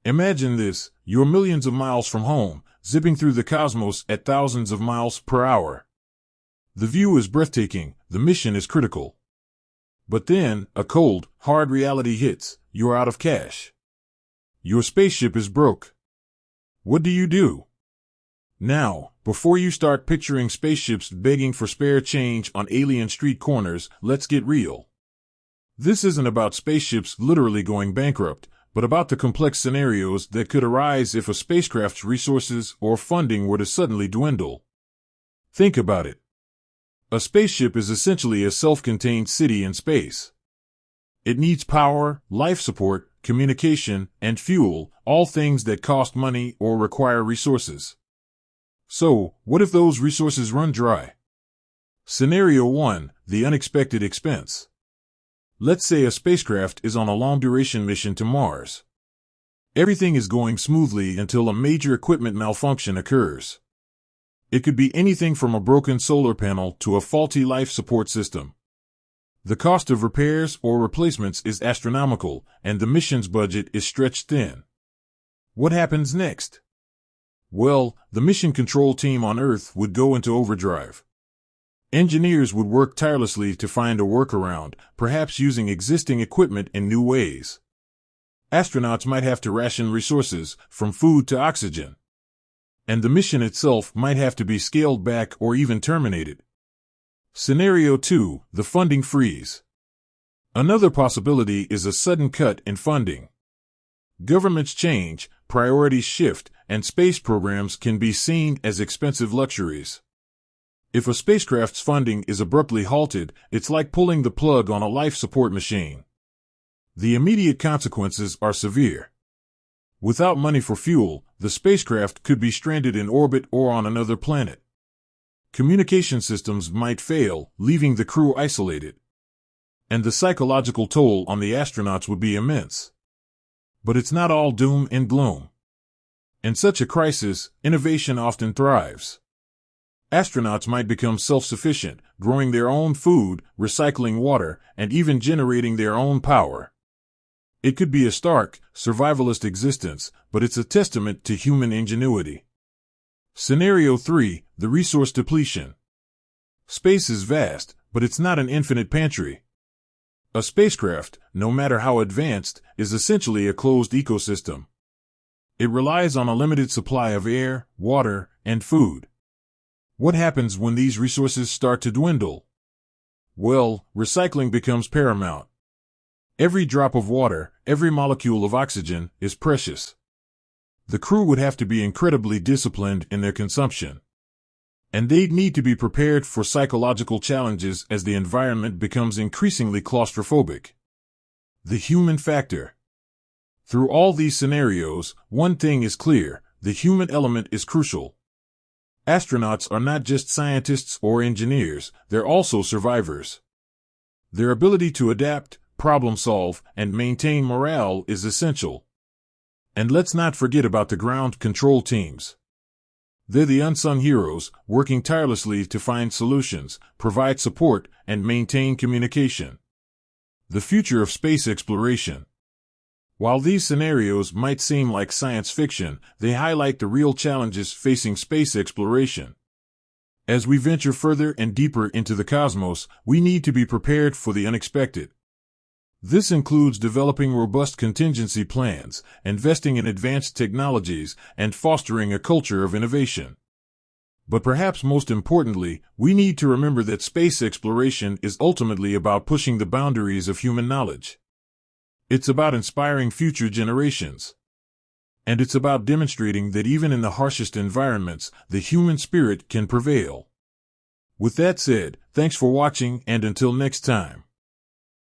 Imagine this, you're millions of miles from home, zipping through the cosmos at thousands of miles per hour. The view is breathtaking, the mission is critical. But then, a cold, hard reality hits, you're out of cash. Your spaceship is broke. What do you do? Now, before you start picturing spaceships begging for spare change on alien street corners, let's get real. This isn't about spaceships literally going bankrupt, but about the complex scenarios that could arise if a spacecraft's resources or funding were to suddenly dwindle. Think about it. A spaceship is essentially a self-contained city in space. It needs power, life support, communication, and fuel, all things that cost money or require resources. So, what if those resources run dry? Scenario 1, the unexpected expense. Let's say a spacecraft is on a long-duration mission to Mars. Everything is going smoothly until a major equipment malfunction occurs. It could be anything from a broken solar panel to a faulty life support system. The cost of repairs or replacements is astronomical, and the mission's budget is stretched thin. What happens next? Well, the mission control team on Earth would go into overdrive. Engineers would work tirelessly to find a workaround, perhaps using existing equipment in new ways. Astronauts might have to ration resources, from food to oxygen. And the mission itself might have to be scaled back or even terminated. Scenario 2, the funding freeze. Another possibility is a sudden cut in funding. Governments change, priorities shift, and space programs can be seen as expensive luxuries. If a spacecraft's funding is abruptly halted, it's like pulling the plug on a life support machine. The immediate consequences are severe. Without money for fuel, the spacecraft could be stranded in orbit or on another planet. Communication systems might fail, leaving the crew isolated. And the psychological toll on the astronauts would be immense. But it's not all doom and gloom. In such a crisis, innovation often thrives. Astronauts might become self-sufficient, growing their own food, recycling water, and even generating their own power. It could be a stark, survivalist existence, but it's a testament to human ingenuity. Scenario 3, the resource depletion. Space is vast, but it's not an infinite pantry. A spacecraft, no matter how advanced, is essentially a closed ecosystem. It relies on a limited supply of air, water, and food. What happens when these resources start to dwindle? Well, recycling becomes paramount. Every drop of water, every molecule of oxygen, is precious. The crew would have to be incredibly disciplined in their consumption. And they'd need to be prepared for psychological challenges as the environment becomes increasingly claustrophobic. The human factor. Through all these scenarios, one thing is clear: the human element is crucial. Astronauts are not just scientists or engineers, they're also survivors. Their ability to adapt, problem solve, and maintain morale is essential. And let's not forget about the ground control teams. They're the unsung heroes, working tirelessly to find solutions, provide support, and maintain communication. The future of space exploration. While these scenarios might seem like science fiction, they highlight the real challenges facing space exploration. As we venture further and deeper into the cosmos, we need to be prepared for the unexpected. This includes developing robust contingency plans, investing in advanced technologies, and fostering a culture of innovation. But perhaps most importantly, we need to remember that space exploration is ultimately about pushing the boundaries of human knowledge. It's about inspiring future generations. And it's about demonstrating that even in the harshest environments, the human spirit can prevail. With that said, thanks for watching, and until next time.